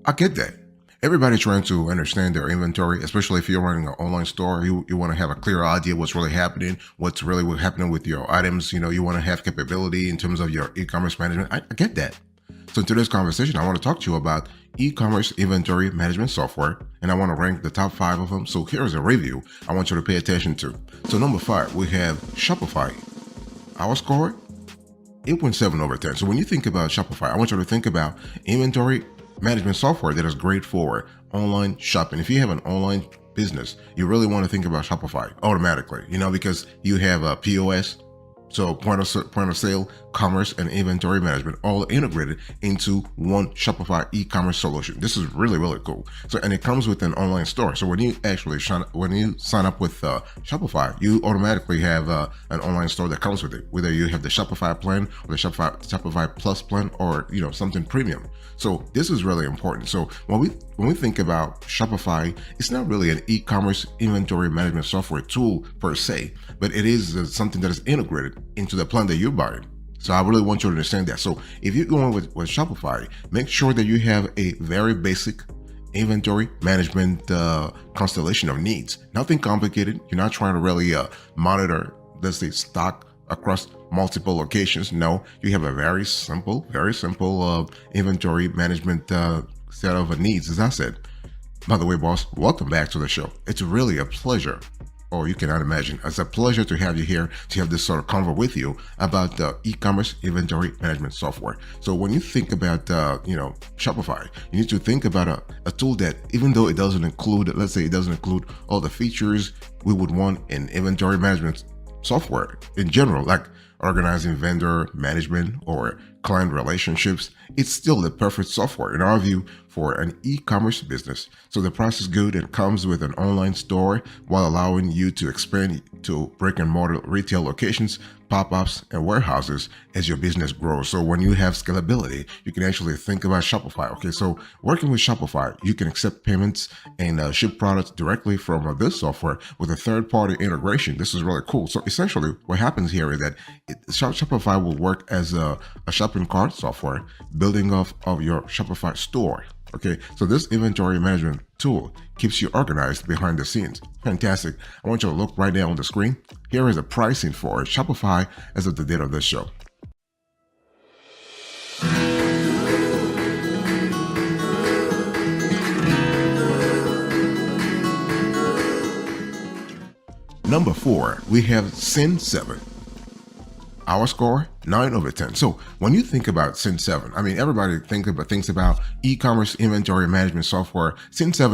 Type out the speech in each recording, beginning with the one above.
I get that. Everybody's trying to understand their inventory, especially if you're running an online store. You want to have a clear idea what's really happening, what's really happening with your items. You want to have capability in terms of your e-commerce management. I get that. So in today's conversation, I want to talk to you about e-commerce inventory management software, and I want to rank the top 5 of them. So here's a review I want you to pay attention to. So number 5, we have Shopify. Our score, 8.7 over 10. So when you think about Shopify, I want you to think about inventory management software that is great for online shopping. If you have an online business, you really want to think about Shopify automatically, because you have a POS, so point of sale, commerce, and inventory management all integrated into one Shopify e-commerce solution. This is really, really cool. So, and it comes with an online store. So when you actually sign up with Shopify, you automatically have an online store that comes with it. Whether you have the Shopify plan or the Shopify Plus plan, or something premium. So this is really important. So when we think about Shopify, it's not really an e-commerce inventory management software tool per se, but it is something that is integrated into the plan that you're buying. So I really want you to understand that. So if you're going with Shopify, make sure that you have a very basic inventory management constellation of needs. Nothing complicated. You're not trying to really monitor, let's say, stock across multiple locations. No, you have a very simple inventory management set of needs, as I said. By the way, boss, welcome back to the show. It's really a pleasure. Or you cannot imagine. It's a pleasure to have you here, to have this sort of convo with you about the e-commerce inventory management software. So when you think about, Shopify, you need to think about a tool that, even though it doesn't include, let's say it doesn't include all the features we would want in inventory management software in general, like organizing vendor management or client relationships, it's still the perfect software in our view for an e-commerce business. So the price is good and comes with an online store while allowing you to expand to brick and mortar retail locations, pop-ups, and warehouses as your business grows. So when you have scalability, you can actually think about Shopify. Okay, so working with Shopify, you can accept payments and ship products directly from this software with a third-party integration. This is really cool. So essentially, what happens here is that Shopify will work as a shopping cart software, building off of your Shopify store. Okay, so this inventory management tool keeps you organized behind the scenes. Fantastic. I want you to look right now on the screen. Here is the pricing for Shopify as of the date of this show. Number 4, we have Sin7. Our score, 9 over 10. So when you think about Sin7, I mean, everybody thinks about e-commerce inventory management software. Sin7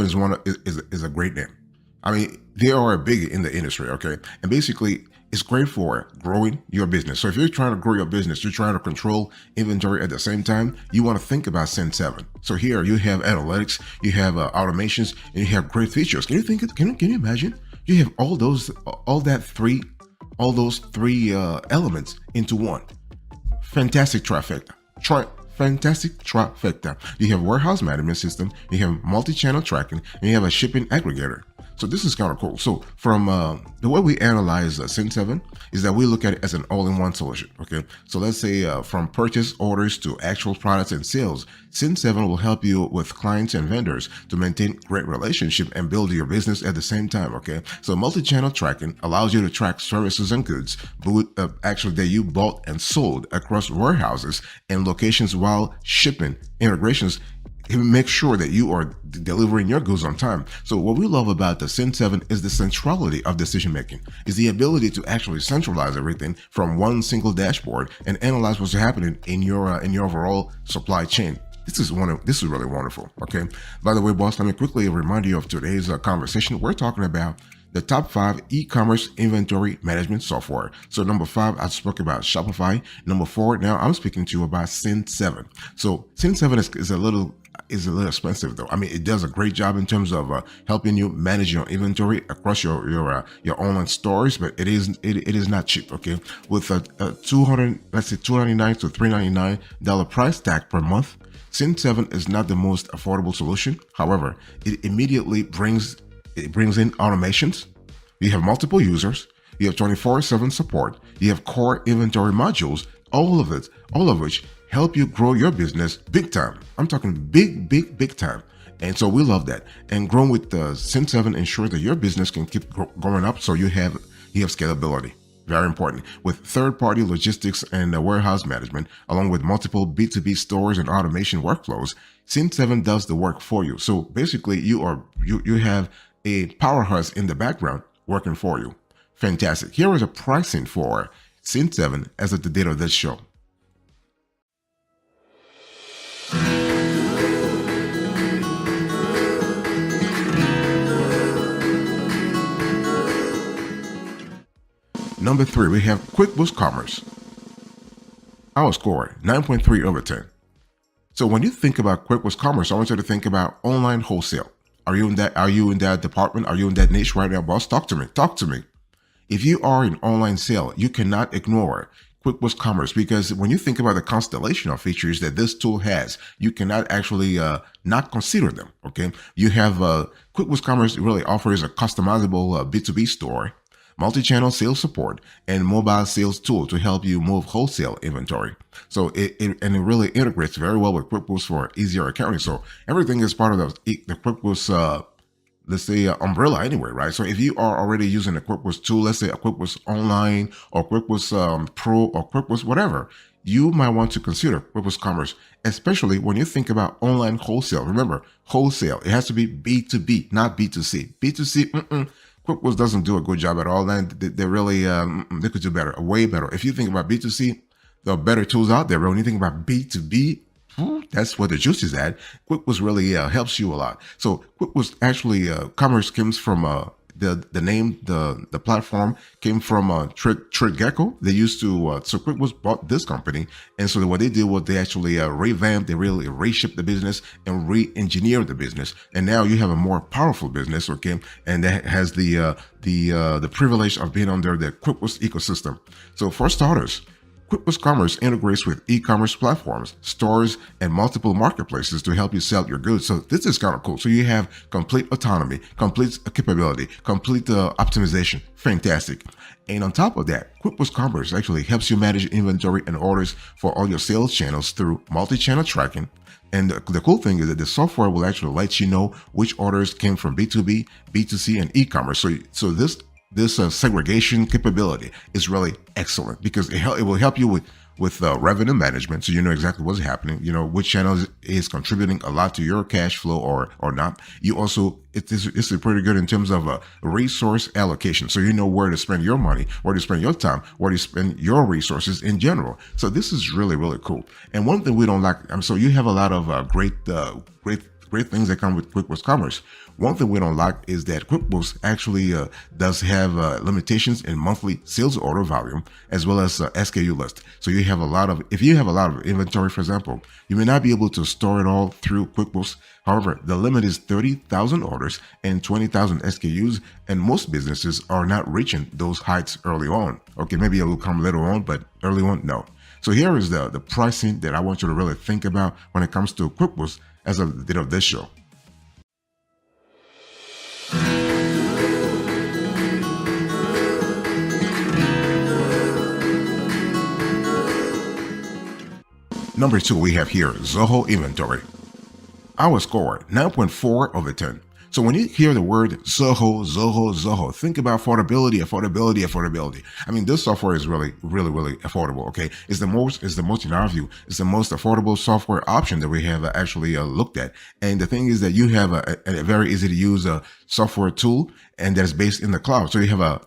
is a great name. I mean, they are big in the industry, okay? And basically, it's great for growing your business. So if you're trying to grow your business, you're trying to control inventory at the same time, you want to think about Sin7. So here you have analytics, you have automations, and you have great features. Can you imagine? You have all those three elements into one. Fantastic trifecta. You have warehouse management system, you have multi-channel tracking, and you have a shipping aggregator. So this is kind of cool. So from the way we analyze Sin7 is that we look at it as an all-in-one solution. Okay, so let's say from purchase orders to actual products and sales, Sin7 will help you with clients and vendors to maintain great relationship and build your business at the same time. Okay, so multi-channel tracking allows you to track services and goods actually that you bought and sold across warehouses and locations, while shipping integrations make sure that you are delivering your goods on time. So what we love about the Sin7 is the centrality of decision making, is the ability to actually centralize everything from one single dashboard and analyze what's happening in your overall supply chain. This is really wonderful. Okay. By the way, boss, let me quickly remind you of today's conversation. We're talking about the top 5 e-commerce inventory management software. So number 5, I spoke about Shopify. Number 4, now I'm speaking to you about Sin7. So Sin7 is a little expensive though. I mean, it does a great job in terms of helping you manage your inventory across your online stores, but it is not cheap. Okay, with a $299 to $399 price tag per month, Sin7 is not the most affordable solution. However, it immediately brings in automations. You have multiple users. You have 24/7 support. You have core inventory modules. All of which help you grow your business big time. I'm talking big time. And so we love that. And growing with Sin7 ensures that your business can keep growing up, so you have scalability. Very important. With third-party logistics and warehouse management, along with multiple B2B stores and automation workflows, Sin7 does the work for you. So basically, you have a powerhouse in the background working for you. Fantastic. Here is a pricing for Sin7 as of the date of this show. Number 3, we have QuickBooks Commerce. Our score, 9.3 over 10. So when you think about QuickBooks Commerce, I want you to think about online wholesale. Are you in that department? Are you in that niche right now, boss? Talk to me. If you are in online sale, you cannot ignore QuickBooks Commerce, because when you think about the constellation of features that this tool has, you cannot actually not consider them. Okay, you have QuickBooks Commerce really offers a customizable B2B store, multi-channel sales support, and mobile sales tool to help you move wholesale inventory. So it really integrates very well with QuickBooks for easier accounting. So everything is part of the QuickBooks, let's say umbrella anyway, right? So if you are already using a QuickBooks tool, let's say a QuickBooks Online or QuickBooks Pro or QuickBooks whatever, you might want to consider QuickBooks Commerce, especially when you think about online wholesale. Remember, wholesale, it has to be B2B, not B2C. B2C, QuickBooks doesn't do a good job at all. And they really, they could do better, way better. If you think about B2C, there are better tools out there. But when you think about B2B, that's where the juice is at. QuickBooks really helps you a lot. So QuickBooks actually, commerce comes from the name, the platform came from Trigecko. They used to, so QuickBooks bought this company. And so what they did was they actually revamped, they really reshaped the business and re-engineered the business. And now you have a more powerful business, okay? And that has the privilege of being under the QuickBooks ecosystem. So for starters, QuickBooks Commerce integrates with e-commerce platforms, stores, and multiple marketplaces to help you sell your goods. So this is kind of cool. So you have complete autonomy, complete capability, complete optimization. Fantastic. And on top of that, QuickBooks Commerce actually helps you manage inventory and orders for all your sales channels through multi-channel tracking. And the cool thing is that the software will actually let you know which orders came from B2B, B2C, and e-commerce. So this segregation capability is really excellent, because it will help you with revenue management, so you know exactly what's happening, you know which channel is contributing a lot to your cash flow or not. You also, it's pretty good in terms of resource allocation, so you know where to spend your money, where to spend your time, where to spend your resources in general. So this is really, really cool. And one thing we don't like, so you have a lot of great things that come with QuickBooks Commerce. One thing we don't like is that QuickBooks actually does have limitations in monthly sales order volume, as well as SKU list. So if you have a lot of inventory, for example, you may not be able to store it all through QuickBooks. However, the limit is 30,000 orders and 20,000 SKUs, and most businesses are not reaching those heights early on. Okay, maybe it will come later on, but early on, no. So here is the pricing that I want you to really think about when it comes to QuickBooks as of the date of this show. Number 2, we have here Zoho Inventory. Our score, 9.4 over 10. So when you hear the word Zoho, think about affordability. I mean, this software is really affordable, okay? It's the most, in our view, it's the most affordable software option that we have actually looked at. And the thing is that you have a very easy to use software tool, and that's based in the cloud. So you have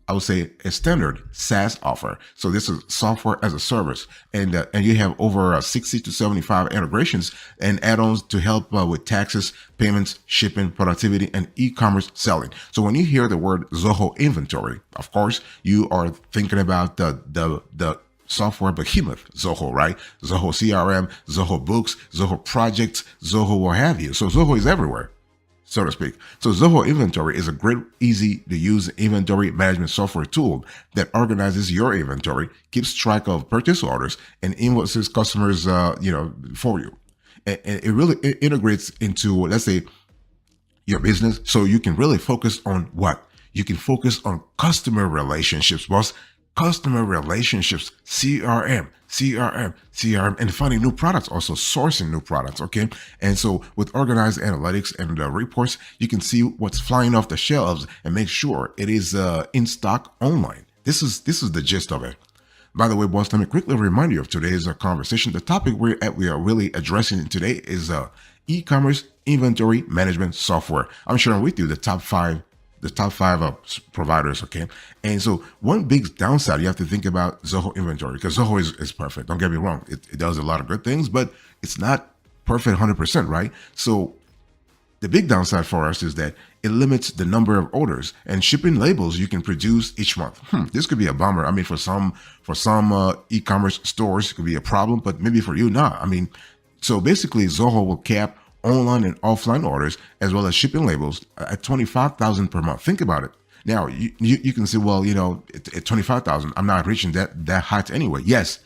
I would say a standard SaaS offer. So this is software as a service, and you have over 60 to 75 integrations and add-ons to help with taxes, payments, shipping, productivity, and e-commerce selling. So when you hear the word Zoho Inventory, of course, you are thinking about the software behemoth Zoho, right? Zoho CRM, Zoho Books, Zoho Projects, Zoho what have you. So Zoho is everywhere, so to speak. So Zoho Inventory is a great, easy to use inventory management software tool that organizes your inventory, keeps track of purchase orders, and invoices customers, for you. And it really integrates into, let's say, your business, so you can really focus on what? You can focus on customer relationships, boss. Customer relationships, CRM. CRM, and finding new products, also sourcing new products. Okay. And so with organized analytics and reports, you can see what's flying off the shelves and make sure it is in stock online. This is the gist of it. By the way, boss, let me quickly remind you of today's conversation. The topic we are really addressing today is e-commerce inventory management software. I'm sharing with you the top five providers. Okay. And so one big downside you have to think about Zoho inventory, because Zoho is perfect. Don't get me wrong. It does a lot of good things, but it's not perfect 100%, right? So the big downside for us is that it limits the number of orders and shipping labels you can produce each month. This could be a bummer. I mean, for some e-commerce stores, it could be a problem, but maybe for you, not. I mean, so basically, Zoho will cap online and offline orders as well as shipping labels at 25,000 per month. Think about it. Now, you can say, well, at 25,000, I'm not reaching that height anyway. Yes,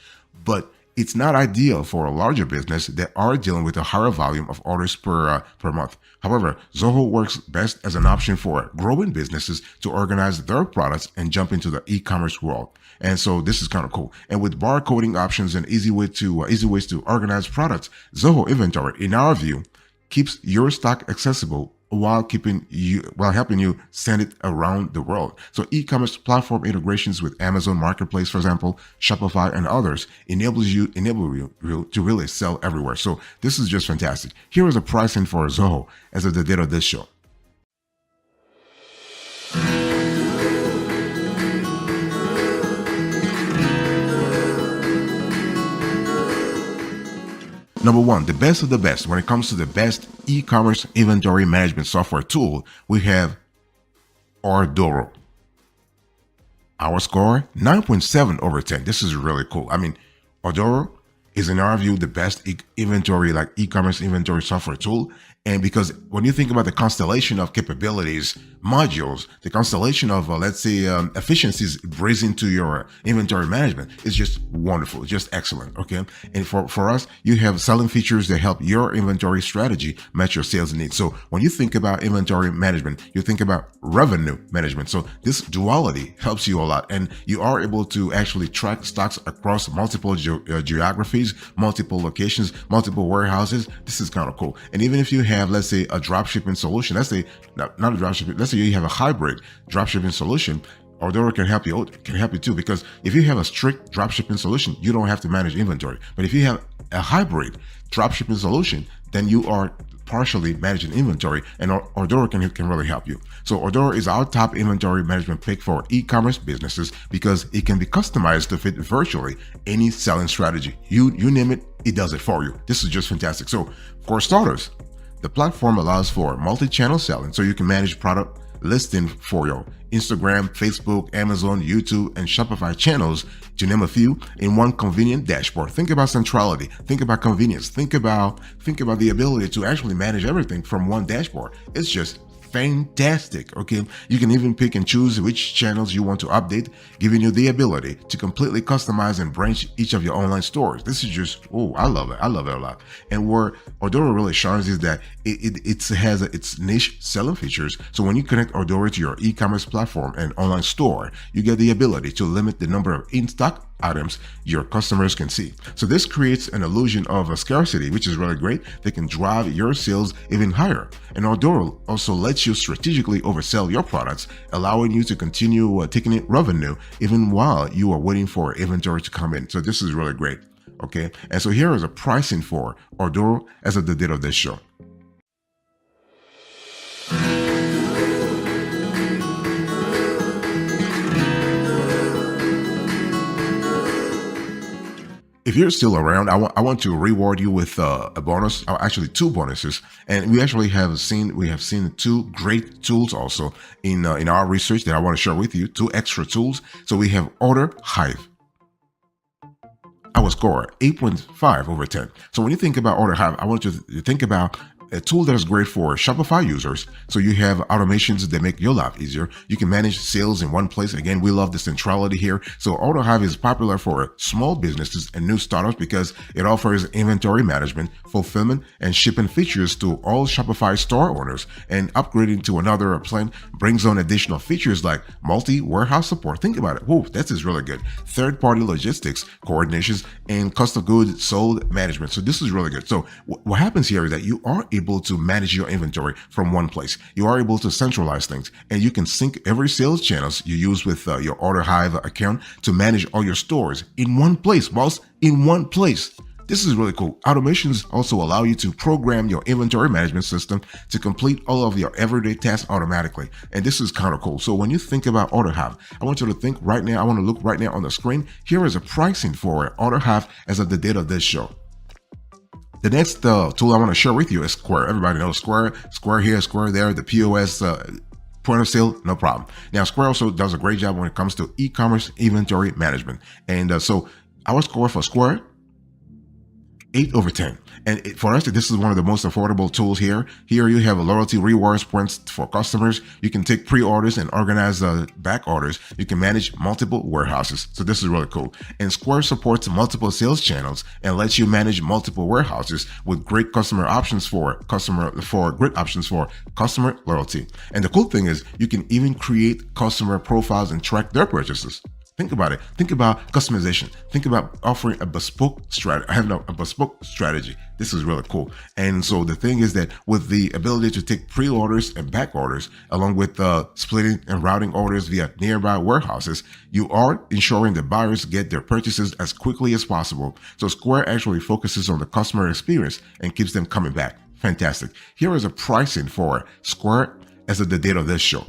but it's not ideal for a larger business that are dealing with a higher volume of orders per month. However, Zoho works best as an option for growing businesses to organize their products and jump into the e-commerce world. And so this is kind of cool. And with barcoding options and easy ways to organize products, Zoho Inventory, in our view, keeps your stock accessible while helping you send it around the world. So e-commerce platform integrations with Amazon Marketplace, for example, Shopify, and others enable you to really sell everywhere. So this is just fantastic. Here is a pricing for Zoho as of the date of this show. Number one, the best of the best. When it comes to the best e-commerce inventory management software tool, we have Ordoro. Our score, 9.7 over 10. This is really cool. I mean, Ordoro is, in our view, the best e-commerce inventory software tool. And because when you think about the constellation of capabilities, modules, the constellation of, efficiencies it brings into your inventory management, it's just wonderful. It's just excellent. Okay. And for us, you have selling features that help your inventory strategy match your sales needs. So when you think about inventory management, you think about revenue management. So this duality helps you a lot. And you are able to actually track stocks across multiple geographies, multiple locations, multiple warehouses. This is kind of cool. And even if you have, let's say, a dropshipping solution, let's say you have a hybrid dropshipping solution, Ordoro can help you too, because if you have a strict dropshipping solution, you don't have to manage inventory. But if you have a hybrid dropshipping solution, then you are partially managing inventory, and Ordoro can really help you. So Ordoro is our top inventory management pick for e-commerce businesses because it can be customized to fit virtually any selling strategy. You name it, it does it for you. This is just fantastic. So for starters, the platform allows for multi-channel selling, so you can manage product listing for your Instagram, Facebook, Amazon, YouTube, and Shopify channels, to name a few, in one convenient dashboard. Think about centrality. Think about convenience. Think about the ability to actually manage everything from one dashboard. It's just fantastic. Okay, you can even pick and choose which channels you want to update, giving you the ability to completely customize and branch each of your online stores. This is just, I love it a lot. And where Ordoro really shines is that it has its niche selling features. So when you connect Ordoro to your e-commerce platform and online store, you get the ability to limit the number of in-stock items your customers can see. So this creates an illusion of a scarcity, which is really great. They can drive your sales even higher. And Ordoro also lets you strategically oversell your products, allowing you to continue taking in revenue even while you are waiting for inventory to come in. So this is really great. Okay. And so here is a pricing for Ordoro as of the date of this show. If you're still around, I want to reward you with a bonus, or actually two bonuses. And we have seen two great tools also in our research that I want to share with you. Two extra tools. So we have Order Hive. Our score 8.5 over 10. So when you think about Order Hive, I want you to think about a tool that is great for Shopify users. So you have automations that make your life easier. You can manage sales in one place. Again, we love the centrality here. So AutoHive is popular for small businesses and new startups because it offers inventory management, fulfillment, and shipping features to all Shopify store owners. And upgrading to another plan brings on additional features like multi-warehouse support. Think about it. Whoa, that is really good. Third-party logistics, coordinations, and cost of goods sold management. So this is really good. So what happens here is that you are able to manage your inventory from one place. You are able to centralize things, and you can sync every sales channels you use with your AutoHive account to manage all your stores in one place, boss, in one place. This is really cool. Automations also allow you to program your inventory management system to complete all of your everyday tasks automatically. And this is kind of cool. So when you think about AutoHive, I want you to think right now, I want to look right now on the screen. Here is a pricing for AutoHive as of the date of this show. The next tool I want to share with you is Square. Everybody knows Square. Square here, Square there, the POS point of sale, no problem. Now, Square also does a great job when it comes to e-commerce inventory management. And so our score for Square, 8/10. And for us, this is one of the most affordable tools here. Here you have a loyalty rewards points for customers. You can take pre-orders and organize back orders. You can manage multiple warehouses. So this is really cool. And Square supports multiple sales channels and lets you manage multiple warehouses with great customer customer loyalty. And the cool thing is you can even create customer profiles and track their purchases. Think about it. Think about customization. Think about offering a bespoke strategy. This is really cool. And so the thing is that with the ability to take pre-orders and back orders, along with splitting and routing orders via nearby warehouses, you are ensuring that buyers get their purchases as quickly as possible. So Square actually focuses on the customer experience and keeps them coming back. Fantastic. Here is a pricing for Square as of the date of this show.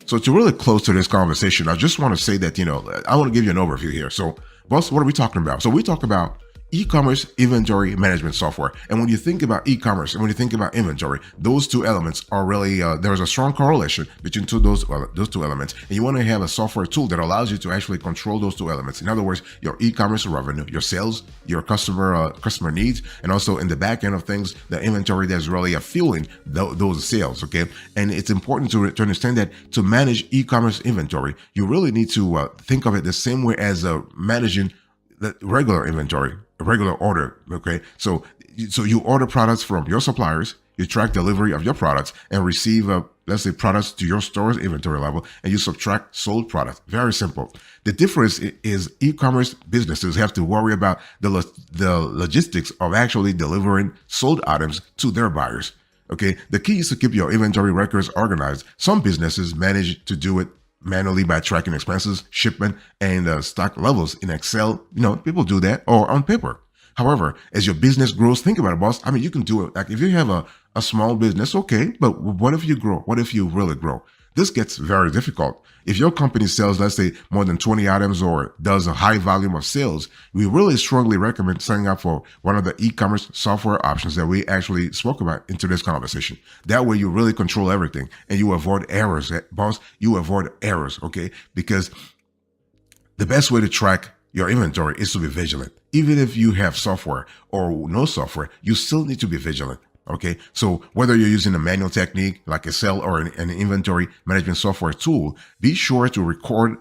So to really close to this conversation, I just want to say that, I want to give you an overview here. So, boss, what are we talking about? So we talk about e-commerce inventory management software. And when you think about e-commerce and when you think about inventory, those two elements are really, there's a strong correlation between those two elements. And you want to have a software tool that allows you to actually control those two elements. In other words, your e-commerce revenue, your sales, your customer needs, and also in the back end of things, the inventory that's really fueling those sales. Okay. And it's important to understand that to manage e-commerce inventory, you really need to think of it the same way as managing the regular inventory, a regular order. Okay. So you order products from your suppliers, you track delivery of your products and receive, let's say, products to your store's inventory level, and you subtract sold products. Very simple. The difference is e-commerce businesses have to worry about the logistics of actually delivering sold items to their buyers. Okay. The key is to keep your inventory records organized. Some businesses manage to do it manually by tracking expenses, shipment, and stock levels in Excel. People do that, or on paper. However, as your business grows, think about it, boss. I mean, you can do it. Like if you have a small business, okay, but what if you grow? What if you really grow? This gets very difficult. If your company sells, let's say, more than 20 items or does a high volume of sales, we really strongly recommend signing up for one of the e-commerce software options that we actually spoke about in today's conversation. That way you really control everything and you avoid errors, boss. You avoid errors, okay? Because the best way to track your inventory is to be vigilant. Even if you have software or no software, you still need to be vigilant. Okay. So whether you're using a manual technique like Excel or an inventory management software tool, be sure to record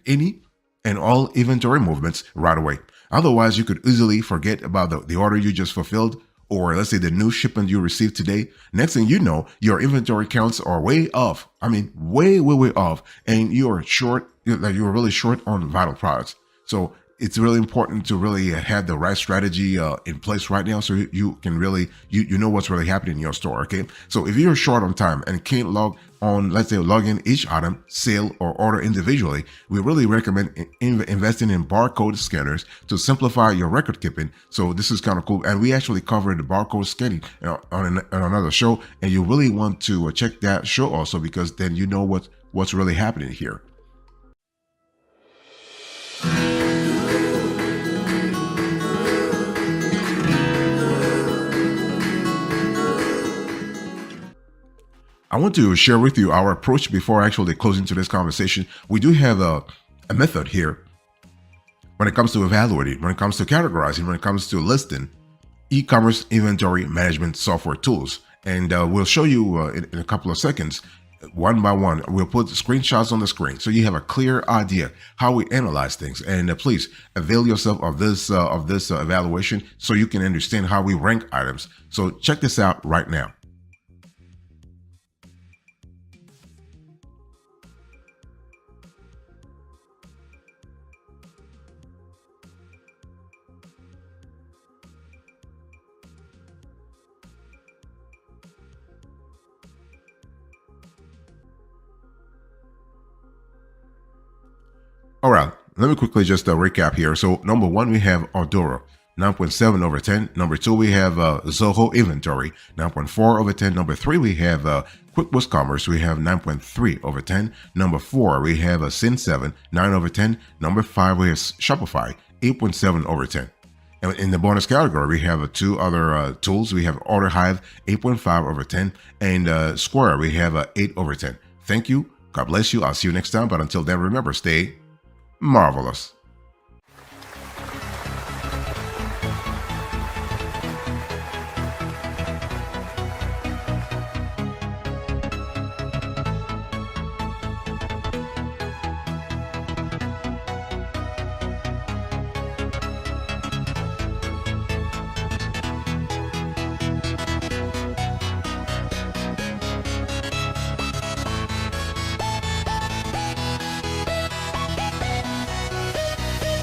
any and all inventory movements right away. Otherwise, you could easily forget about the order you just fulfilled, or let's say the new shipment you received today. Next thing you know, your inventory counts are way off. I mean, way off. And you're really short on vital products. So it's really important to really have the right strategy in place right now, so you can really, you know what's really happening in your store. Okay. So if you're short on time and can't log in each item, sale, or order individually, we really recommend investing in barcode scanners to simplify your record keeping. So this is kind of cool. And we actually covered the barcode scanning on another show. And you really want to check that show also, because then you know what's really happening here. I want to share with you our approach before actually closing today's conversation. We do have a method here when it comes to evaluating, when it comes to categorizing, when it comes to listing e-commerce inventory management software tools. And we'll show you in a couple of seconds, one by one. We'll put screenshots on the screen so you have a clear idea how we analyze things. And please avail yourself of this evaluation so you can understand how we rank items. So check this out right now. All right, let me quickly just recap here. So number one, we have Ardora, 9.7 over 10. Number two, we have Zoho Inventory, 9.4 over 10. Number three, we have QuickBooks Commerce, we have 9.3 over 10. Number four, we have Sin7, 9 over 10. Number five, we have Shopify, 8.7 over 10. And in the bonus category, we have two other tools. We have OrderHive, 8.5 over 10. And Square, we have 8 over 10. Thank you. God bless you. I'll see you next time. But until then, remember, stay marvelous.